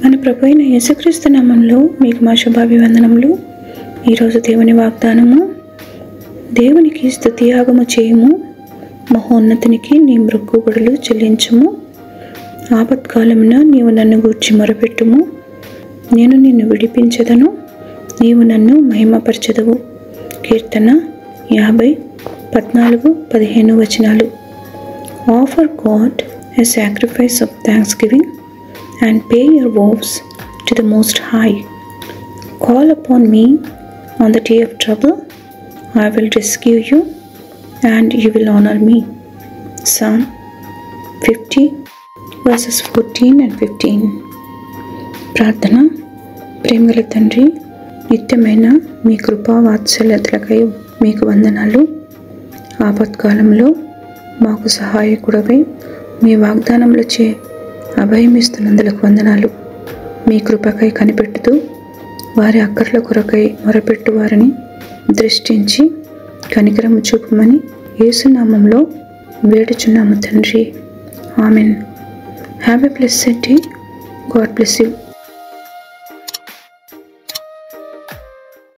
మన ప్రభు అయిన యేసుక్రీస్తు నామములో మీకు మా శుభాభివందనములు. ఈరోజు దేవుని వాగ్దానము, దేవునికి స్తుతియాగము చేయుము, మహోన్నతునికి నీ మృక్కుబడులు చెల్లించుము. ఆపత్కాలమున నీవు నన్ను గూర్చి మొరపెట్టుము, నేను నిన్ను విడిపించెదను, నీవు నన్ను మహిమపరచెదవు. కీర్తన 50:14-15 వచనాలు. Offer God a sacrifice of thanksgiving and pay your vows to the Most High. Call upon me on the day of trouble. I will rescue you and you will honor me. Psalm 50:14 and 15. ప్రార్థన. ప్రేమగల తండ్రి, నిత్యమైన మీ కృపా వాత్సల్యతలకై మీకు వందనాలు. ఆపత్కాలంలో మాకు సహాయకుడవై మీ వాగ్దానములచే అభయమిస్తున్నందులకు వందనాలు. మీ కృపకై కనిపెట్టుతూ వారి అక్కర్ల కొరకై మొరపెట్టు వారిని దృష్టించి కనికరము చూపమని యేసునామంలో వేడుచున్నాము తండ్రి. Amen. Have a blessed day. God bless you.